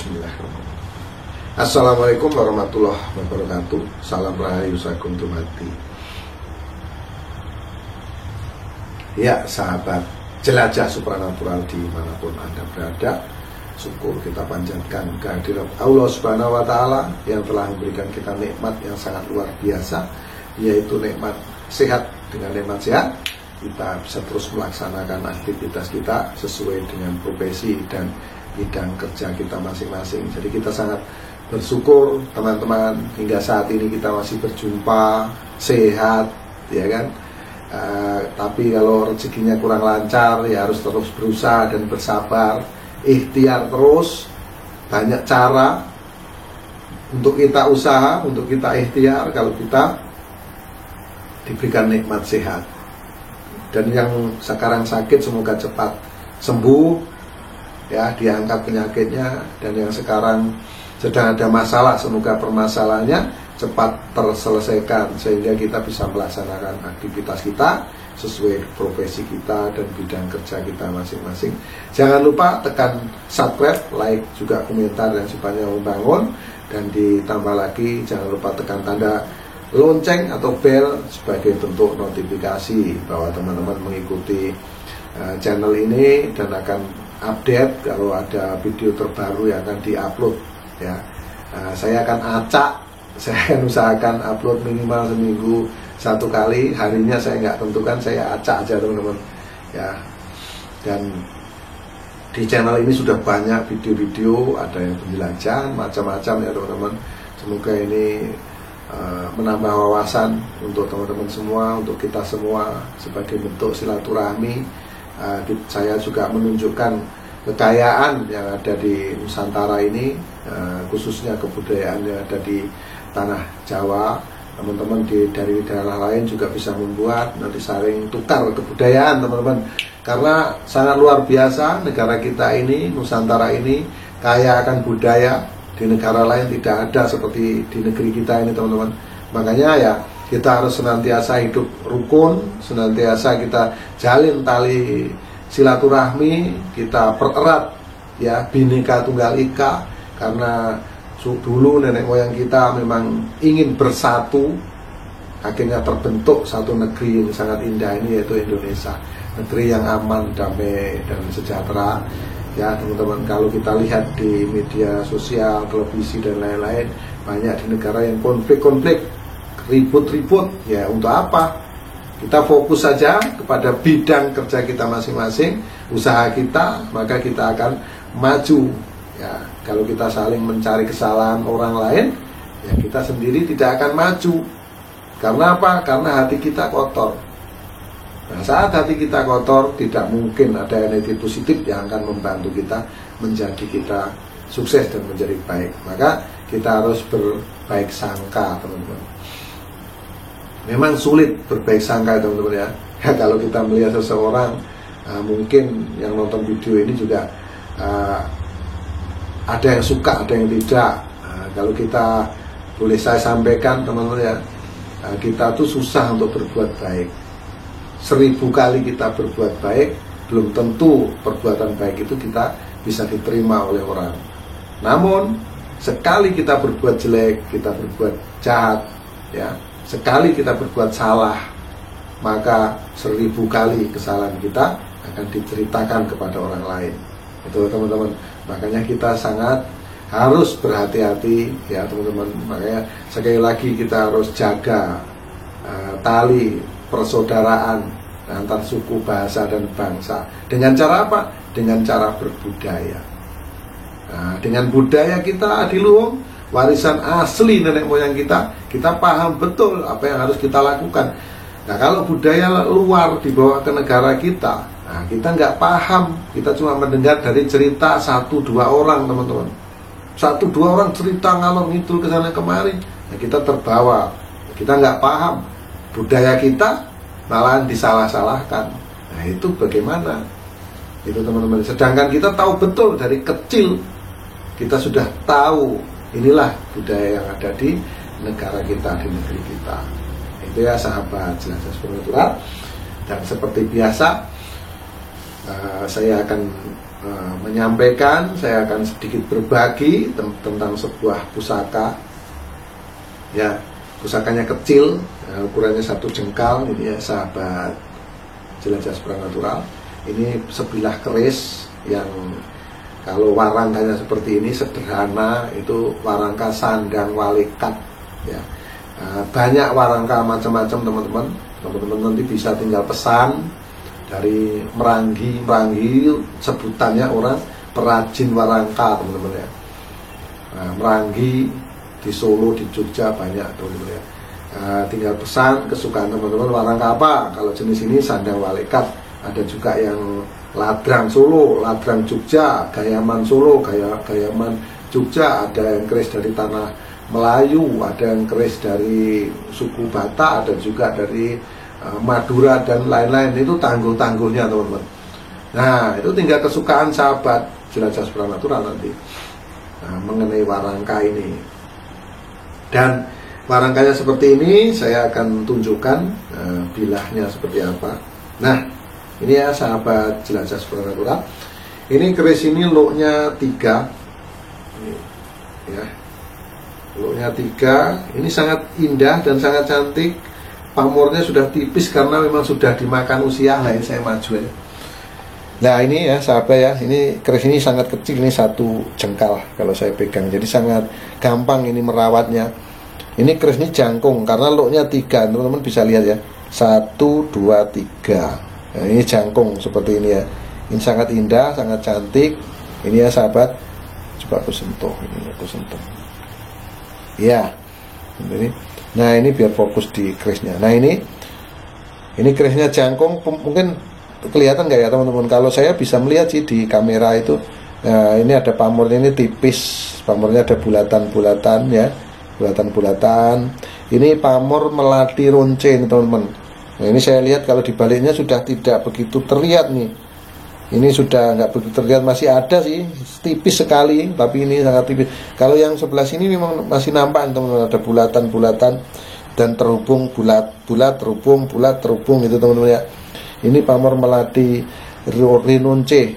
Bismillahirrahmanirrahim. Assalamualaikum warahmatullahi wabarakatuh. Salam rahayu sakum tumati. Ya sahabat jelajah supranatural dimanapun Anda berada, syukur kita panjatkan kehadirat Allah Subhanahu wa Ta'ala yang telah memberikan kita nikmat yang sangat luar biasa, yaitu nikmat sehat. Dengan nikmat sehat kita bisa terus melaksanakan aktivitas kita sesuai dengan profesi dan bidang kerja kita masing-masing. Jadi kita sangat bersyukur teman-teman, hingga saat ini kita masih berjumpa sehat, ya kan. Tapi kalau rezekinya kurang lancar, ya harus terus berusaha dan bersabar, ikhtiar terus. Banyak cara untuk kita usaha, untuk kita ikhtiar kalau kita diberikan nikmat sehat. Dan yang sekarang sakit semoga cepat sembuh, ya, diangkat penyakitnya. Dan yang sekarang sedang ada masalah, semoga permasalahannya cepat terselesaikan sehingga kita bisa melaksanakan aktivitas kita sesuai profesi kita dan bidang kerja kita masing-masing. Jangan lupa tekan subscribe, like, juga komentar yang sifatnya membangun, dan ditambah lagi jangan lupa tekan tanda lonceng atau bel sebagai bentuk notifikasi bahwa teman-teman mengikuti channel ini dan akan update kalau ada video terbaru yang akan diupload, ya. Saya akan acak, saya akan usahakan upload minimal seminggu satu kali. Harinya saya nggak tentukan, saya acak aja teman-teman, ya. Dan di channel ini sudah banyak video-video, ada yang penjelajahan macam-macam, ya teman-teman. Semoga ini menambah wawasan untuk teman-teman semua, untuk kita semua, sebagai bentuk silaturahmi. Saya juga menunjukkan kekayaan yang ada di Nusantara ini, khususnya kebudayaan yang ada di tanah Jawa. Teman-teman dari daerah lain juga bisa membuat, nanti saling tukar kebudayaan teman-teman, karena sangat luar biasa negara kita ini, Nusantara ini kaya akan budaya. Di negara lain tidak ada seperti di negeri kita ini teman-teman. Makanya ya kita harus senantiasa hidup rukun, senantiasa kita jalin tali silaturahmi, kita pererat, ya, Bhinneka Tunggal Ika. Karena dulu nenek moyang kita memang ingin bersatu, akhirnya terbentuk satu negeri yang sangat indah ini, yaitu Indonesia, negeri yang aman, damai, dan sejahtera. Ya teman-teman, kalau kita lihat di media sosial, televisi, dan lain-lain, banyak di negara yang konflik-konflik, ribut-ribut. Ya untuk apa? Kita fokus saja kepada bidang kerja kita masing-masing, usaha kita, maka kita akan maju. Ya, kalau kita saling mencari kesalahan orang lain, ya kita sendiri tidak akan maju. Karena apa? Karena hati kita kotor. Nah, saat hati kita kotor, tidak mungkin ada energi positif yang akan membantu kita menjadi kita sukses dan menjadi baik. Maka kita harus berbaik sangka, teman-teman. Memang sulit berbaik sangka, teman-teman, ya. Kalau kita melihat seseorang, mungkin yang nonton video ini juga ada yang suka, ada yang tidak. Kalau kita, boleh saya sampaikan, teman-teman, ya, kita tuh susah untuk berbuat baik. 1000 kali kita berbuat baik, belum tentu perbuatan baik itu kita bisa diterima oleh orang. Namun sekali kita berbuat jelek, kita berbuat jahat, ya, sekali kita berbuat salah, maka 1000 kali kesalahan kita akan diceritakan kepada orang lain. Itu teman-teman. Makanya kita sangat harus berhati-hati, ya teman-teman. Makanya sekali lagi kita harus jaga tali persaudaraan antar suku, bahasa, dan bangsa. Dengan cara apa? Dengan cara berbudaya. Nah, dengan budaya kita adiluhung, warisan asli nenek moyang kita paham betul apa yang harus kita lakukan. Nah, kalau budaya luar dibawa ke negara kita, nah, kita nggak paham. Kita cuma mendengar dari cerita 1-2 orang, teman-teman. 1-2 orang cerita ngalor ngidul ke sana kemari. Nah, kita terbawa. Kita nggak paham. Budaya kita malahan disalah-salahkan. Nah, itu bagaimana? Itu teman-teman. Sedangkan kita tahu betul dari kecil, kita sudah tahu inilah budaya yang ada di negara kita, di negeri kita. Itu ya sahabat jelajah supranatural. Dan seperti biasa, saya akan menyampaikan, saya akan sedikit berbagi tentang sebuah pusaka. Ya, pusakanya kecil, ukurannya 1 jengkal, ini ya sahabat jelajah supranatural. Ini sebilah keris yang kalau warangkanya seperti ini sederhana, itu warangka sandang walikat. Ya, banyak warangka macam-macam teman-teman. Teman-teman nanti bisa tinggal pesan dari Meranggi sebutannya orang perajin warangka teman-teman ya. Meranggi di Solo, di Jogja banyak teman-teman ya. Tinggal pesan kesukaan teman-teman warangka apa. Kalau jenis ini sandang walikat, ada juga yang ladrang Solo, ladrang Jogja, gayaman Solo, gayaman Jogja, ada yang keris dari tanah Melayu, ada yang keris dari suku Batak, ada juga dari Madura dan lain-lain. Itu tangguh-tangguhnya teman-teman. Nah, itu tinggal kesukaan sahabat jelajah supranatural nanti mengenai warangka ini. Dan warangkanya seperti ini, saya akan tunjukkan bilahnya seperti apa. Nah, ini ya sahabat jelajah supranatural. Ini keris ini looknya 3. Ini, ya, looknya 3. Ini sangat indah dan sangat cantik. Pamornya sudah tipis karena memang sudah dimakan usia. Nah, ini saya maju ya. Nah, ini ya sahabat ya, ini keris ini sangat kecil, ini 1 jengkal kalau saya pegang. Jadi sangat gampang ini merawatnya. Ini keris ini jangkung karena looknya 3, teman-teman bisa lihat ya. 1, 2, 3. Nah, ini jangkung seperti ini ya. Ini sangat indah, sangat cantik. Ini ya sahabat. Coba aku sentuh, ini aku sentuh. Ya. Nah, ini biar fokus di kerisnya. Nah, ini kerisnya jangkung, mungkin kelihatan nggak ya teman-teman? Kalau saya bisa melihat sih di kamera itu. Nah, ini ada pamornya, ini tipis. Pamornya ada bulatan-bulatan ya. Bulatan-bulatan. Ini pamor melati ronce nih teman-teman. Nah, ini saya lihat kalau dibaliknya sudah tidak begitu terlihat nih. Ini sudah nggak begitu terlihat, masih ada sih, tipis sekali, tapi ini sangat tipis. Kalau yang sebelah sini memang masih nampak teman-teman, ada bulatan-bulatan dan terhubung bulat-bulat, terhubung bulat, terhubung gitu teman-teman ya. Ini pamor melati rinonce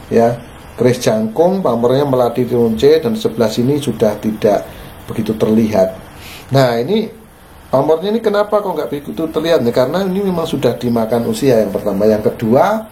ya, keris jangkung, pamornya melati rinonce, dan sebelah sini sudah tidak begitu terlihat. Nah, ini pamornya ini kenapa kok nggak begitu terlihat nih? Karena ini memang sudah dimakan usia yang pertama. Yang kedua,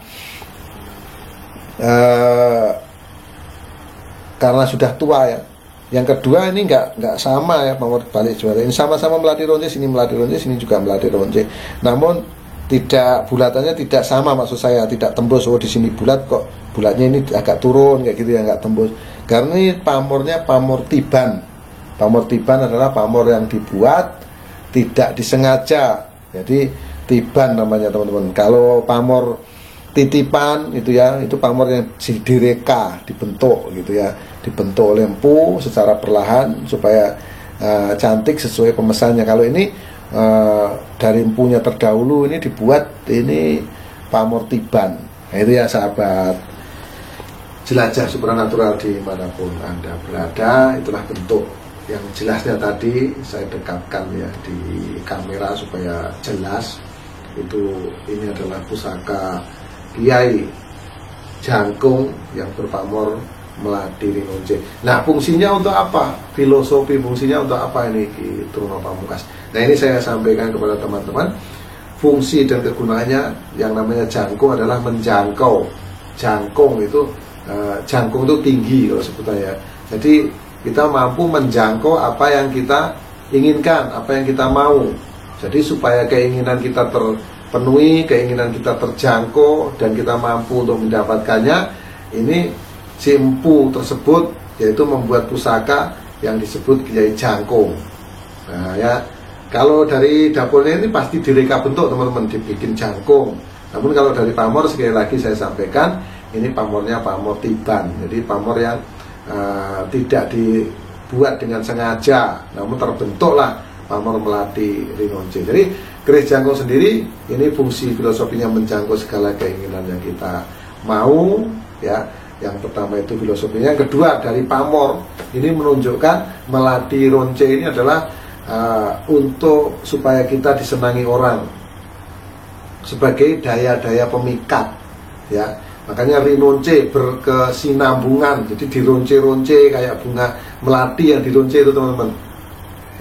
karena sudah tua ya. Yang kedua, ini nggak sama ya pamor balik juara. Ini sama-sama melati ronce, sini melati ronce, sini juga melati ronce. Namun tidak, bulatannya tidak sama, maksud saya tidak tembus. Oh, di sini bulat kok bulatnya ini agak turun kayak gitu ya, nggak tembus. Karena ini pamornya pamor tiban. Pamor tiban adalah pamor yang dibuat tidak disengaja. Jadi tiban namanya teman-teman. Kalau pamor titipan itu ya, itu pamor yang direka, dibentuk gitu ya, dibentuk oleh empu secara perlahan supaya cantik sesuai pemesannya. Kalau ini dari empunya terdahulu, ini dibuat ini pamor tiban. Nah, itu ya sahabat jelajah supranatural dimanapun Anda berada. Itulah bentuk yang jelasnya tadi saya dekatkan ya di kamera supaya jelas. Itu ini adalah pusaka Kiai jangkung yang berpamor melati rinonce. Nah, fungsinya untuk apa? Filosofi fungsinya untuk apa ini Ki Truno Pamungkas? Nah, ini saya sampaikan kepada teman-teman. Fungsi dan kegunaannya yang namanya jangkung adalah menjangkau. Jangkung itu jangkung itu tinggi kalau sebutannya. Jadi kita mampu menjangkau apa yang kita inginkan, apa yang kita mau. Jadi supaya keinginan kita terpenuhi, keinginan kita terjangkau dan kita mampu untuk mendapatkannya, ini si empu tersebut yaitu membuat pusaka yang disebut Kiai Jangkung. Nah ya, kalau dari dapurnya ini pasti direka bentuk teman-teman, dibikin jangkung. Namun kalau dari pamor, sekali lagi saya sampaikan, ini pamornya pamor tiban. Jadi pamor yang tidak dibuat dengan sengaja, namun terbentuklah pamor melati rinonce. Jadi keris jangkung sendiri ini fungsi filosofinya menjangkau segala keinginan yang kita mau ya. Yang pertama itu filosofinya. Yang kedua, dari pamor ini menunjukkan melati ronce ini adalah untuk supaya kita disenangi orang sebagai daya-daya pemikat ya. Makanya rinonce, berkesinambungan. Jadi dironce-ronce kayak bunga melati yang dironce itu teman-teman.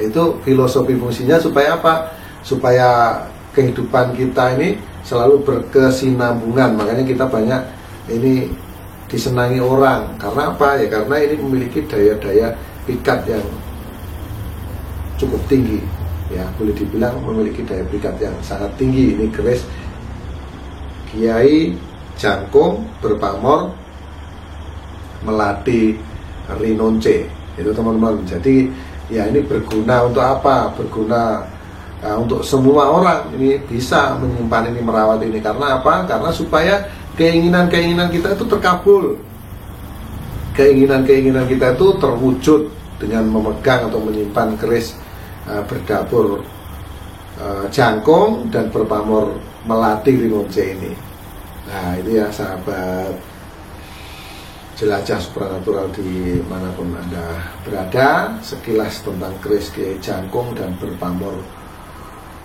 Itu filosofi fungsinya supaya apa? Supaya kehidupan kita ini selalu berkesinambungan. Makanya kita banyak ini disenangi orang. Karena apa? Ya karena ini memiliki daya-daya pikat yang cukup tinggi. Ya, boleh dibilang memiliki daya pikat yang sangat tinggi. Ini keris Kiai Jangkung berpamor melati rinonce itu teman-teman. Jadi ya ini berguna untuk apa? Berguna untuk semua orang. Ini bisa menyimpan ini, merawat ini. Karena apa? Karena supaya keinginan-keinginan kita itu terkabul. Keinginan-keinginan kita itu terwujud dengan memegang atau menyimpan keris berdapur jangkung dan berpamor melati rinonce ini. Nah itu ya sahabat jelajah supranatural di manapun Anda berada, sekilas tentang keris Kiai Jangkung dan berpamor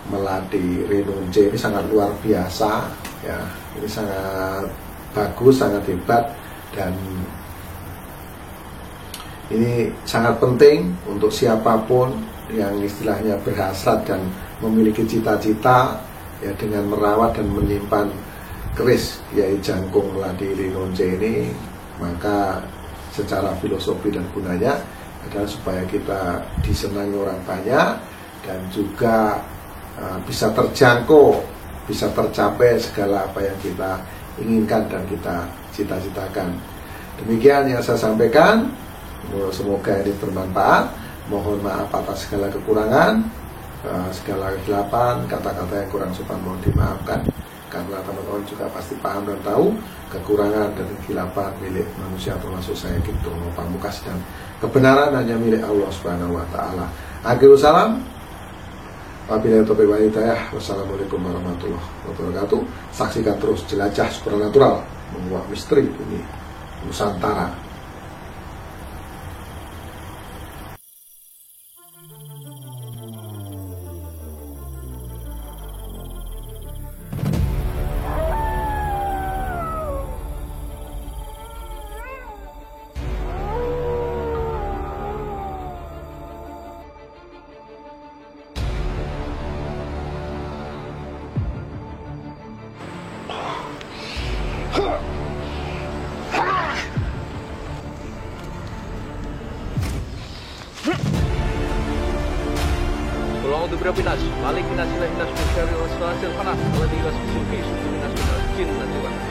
melati rinonce ini sangat luar biasa ya. Ini sangat bagus, sangat hebat, dan ini sangat penting untuk siapapun yang istilahnya berhasrat dan memiliki cita-cita ya dengan merawat dan menyimpan keris Kiai Jangkung melati rinonce ini. Maka secara filosofi dan gunanya adalah supaya kita disenangi orang banyak dan juga bisa terjangkau, bisa tercapai segala apa yang kita inginkan dan kita cita-citakan. Demikian yang saya sampaikan. Semoga ini bermanfaat. Mohon maaf atas segala kekurangan, segala kegelapan, kata-kata yang kurang sopan mohon dimaafkan. Karena teman-teman juga pasti paham dan tahu kekurangan dan kegelapan milik manusia, termasuk saya Kipto Pamungkas, dan kebenaran hanya milik Allah Subhanahu wa taala. Akhirul salam. Wabillahi taufiq wal hidayah. Wassalamualaikum warahmatullahi wabarakatuh. Saksikan terus jelajah supranatural menguak misteri bumi Nusantara. أعوذ برب الناس مالك الناس إله الناس من شر الوسواس الخناس الذي يوسوس في صدور الناس من الجنة والناس